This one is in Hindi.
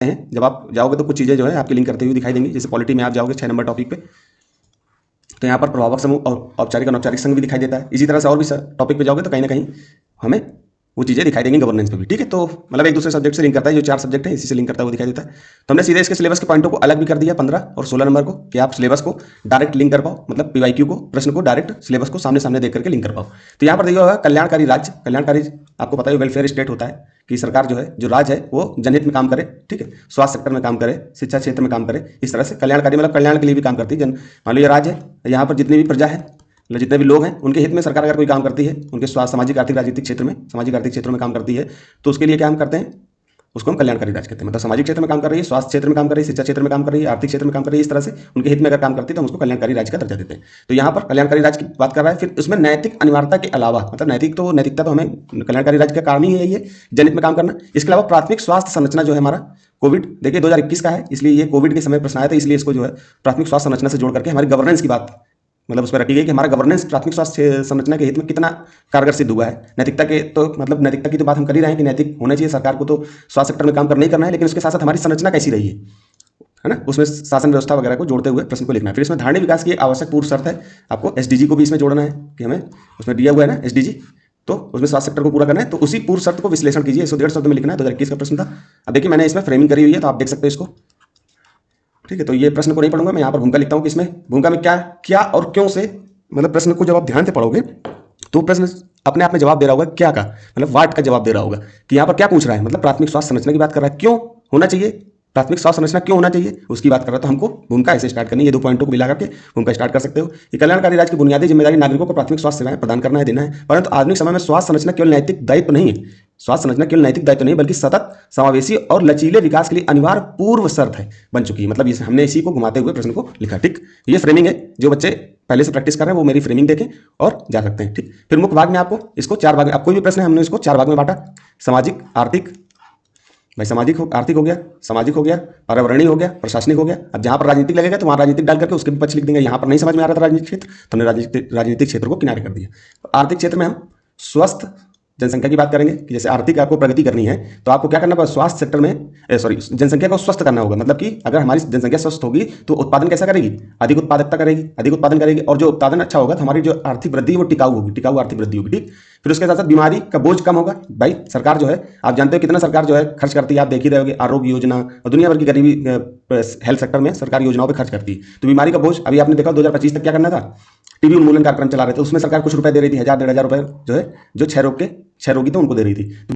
हैं, जब आप जाओगे तो कुछ चीज़ें जो है आपकी लिंक करते हुए दिखाई देंगी। जैसे पॉलिटी में आप जाओगे 6 नंबर टॉपिक पे, तो यहाँ पर प्रभावक समूह और औपचारिक अनौपचारिक संघ भी दिखाई देता है। इसी तरह से और भी टॉपिक पे जाओगे तो कहीं ना कहीं हमें वो चीज़ें दिखाई देंगी गवर्नेंस पे भी, ठीक है। तो मतलब एक दूसरे सब्जेक्ट से लिंक करता है, जो 4 सब्जेक्ट है इसी से लिंक करता है वो दिखाई देता है। तो हमने सीधे इसके सिलेबस के पॉइंटों को अलग भी कर दिया 15 और 16 नंबर को, कि आप सिलेबस को डायरेक्ट लिंक कर पाओ, मतलब पीवाईक्यू को, प्रश्न को डायरेक्ट सिलेबस को सामने सामने देख करके लिंक कर पाओ। तो यहाँ पर देखिए होगा कल्याणकारी राज्य, कल्याणकारी आपको पता है वेलफेयर स्टेट होता है, कि सरकार जो है, जो राज्य है वो जनहित में काम करे, ठीक है, स्वास्थ्य सेक्टर में काम करे, शिक्षा क्षेत्र में काम करे, इस तरह से कल्याणकारी मतलब कल्याण के लिए भी काम करती है। मान लो ये राज्य है, यहाँ पर जितनी भी प्रजा है, मतलब जितने भी लोग हैं, उनके हित में सरकार अगर कोई काम करती है, उनके स्वास्थ्य, सामाजिक आर्थिक राजनीतिक क्षेत्र में, सामाजिक आर्थिक क्षेत्रों में काम करती है, तो उसके लिए क्या हम करते हैं, उसको हम कल्याणकारी राज्य कहते हैं। मतलब सामाजिक क्षेत्र में काम कर रही है, स्वास्थ्य क्षेत्र में काम कर रही है, शिक्षा क्षेत्र में काम कर रही है, आर्थिक क्षेत्र में काम कर रही है, इस तरह से उनके हित में अगर काम करती है तो हम उसको कल्याणकारी राज्य का दर्जा देते हैं। तो यहाँ पर कल्याणकारी राज्य की बात कर रहा है। फिर उसमें नैतिक अनिवार्यता के अलावा, मतलब नैतिकता तो हमें कल्याणकारी राज्य का काम ही है ये, जनहित में काम करना। इसके अलावा प्राथमिक स्वास्थ्य संरचना जो है हमारा, कोविड देखिए 2021 का है, इसलिए ये कोविड के समय प्रश्न आया था, इसलिए इसको जो है प्राथमिक स्वास्थ्य संरचना से जोड़ करके हमारी गवर्नेंस की बात मतलब उसमें रखी गई कि हमारा गवर्नेंस प्राथमिक स्वास्थ्य संरचना के हित में कितना कारगर सिद्ध हुआ है। नैतिकता के तो मतलब नैतिकता की तो बात हम कर ही रहे हैं कि नैतिक होना चाहिए, सरकार को तो स्वास्थ्य सेक्टर में काम करना ही करना है, लेकिन उसके साथ साथ हमारी संरचना कैसी रही है ना, उसमें शासन व्यवस्था वगैरह को जोड़ते हुए प्रश्न को लिखना है। फिर इसमें धारणीय विकास की आवश्यक पूर्व शर्त है, आपको एसडीजी को भी इसमें जोड़ना है, कि हमें उसमें दिया हुआ है ना एसडीजी, तो उसमें स्वास्थ्य सेक्टर को पूरा करना है, तो उसी पूर्व शर्त को विश्लेषण कीजिए। 150 शब्द में लिखना है, 2021 का प्रश्न था। अब देखिए मैंने इसमें फ्रेमिंग करी हुई है, तो आप देख सकते हो इसको, ठीक है। तो ये प्रश्न को नहीं पढ़ूंगा मैं, यहाँ पर भूमिका लिखता हूँ कि इसमें भूमिका में क्या क्या और क्यों से, मतलब प्रश्न को जब आप ध्यान से पढ़ोगे तो प्रश्न अपने आप में जवाब दे रहा होगा क्या का, मतलब वाट का जवाब दे रहा होगा, कि यहाँ पर क्या पूछ रहा है, मतलब प्राथमिक स्वास्थ्य संरचना की बात कर रहा है, क्यों होना चाहिए प्राथमिक स्वास्थ्य संरचना, क्यों होना चाहिए उसकी बात कर रहा है। तो हमको भूमिका ऐसे स्टार्ट करनी है, ये 2 पॉइंटों को मिला करके भूमिका स्टार्ट कर सकते हो। कि कल्याणकारी राज्य की बुनियादी जिम्मेदारी नागरिकों को प्राथमिक स्वास्थ्य सेवाएं प्रदान करना है, देना है, परंतु आधुनिक समय में स्वास्थ्य संरचना केवल नैतिक दायित्व नहीं है, स्वास्थ्य संरचना केवल नैतिक दायित्व नहीं बल्कि सतत समावेशी और लचीले विकास के लिए अनिवार्य पूर्व शर्त है, बन चुकी है। मतलब ये हमने इसी को घुमाते हुए प्रश्न को लिखा, ठीक। ये फ्रेमिंग है, जो बच्चे पहले से प्रैक्टिस कर रहे हैं वो मेरी फ्रेमिंग देखें और जा सकते हैं, ठीक। फिर मुख्य भाग में आपको इसको 4 भाग में, अब कोई भी प्रश्न है हमने इसको 4 भाग में बांटा, सामाजिक आर्थिक, भाई सामाजिक हो, आर्थिक हो गया, सामाजिक हो गया, पर्यावरणीय हो गया, प्रशासनिक हो गया। अब जहां पर राजनीतिक लगेगा तो वहां राजनीतिक डाल करके उसके भी पक्ष लिख देंगे। यहां पर नहीं समझ में आ रहा था राजनीतिक क्षेत्र, तो हमने राजनीतिक क्षेत्र को किनारे कर दिया। आर्थिक क्षेत्र में हम स्वस्थ जनसंख्या की बात करेंगे, कि जैसे आर्थिक आपको प्रगति करनी है तो आपको क्या करना पड़ेगा, स्वास्थ्य सेक्टर में सॉरी जनसंख्या को स्वस्थ करना होगा। मतलब कि अगर हमारी जनसंख्या स्वस्थ होगी तो उत्पादन कैसा करेगी, अधिक उत्पादकता करेगी, अधिक उत्पादन करेगी, और जो उत्पादन अच्छा होगा तो हमारी जो आर्थिक वृद्धि वो टिकाऊ होगी, टिकाऊ आर्थिक वृद्धि होगी, ठीक। फिर उसके साथ साथ बीमारी का बोझ कम होगा। भाई सरकार जो है, आप जानते हो कितना सरकार जो है खर्च करती है, आप देख ही रहे होगे, आरोग्य योजना और दुनिया भर की गरीबी हेल्थ सेक्टर में सरकार योजनाओं पर खर्च करती है। तो बीमारी का बोझ अभी आपने देखा 2025 तक क्या करना था, टीबी उन्मूलन कार्यक्रम चला रहे थे, उसमें सरकार कुछ रुपए दे रही थी, 1000-1500 रुपए जो है, जो 6 रोगी थे उनको दे रही थी।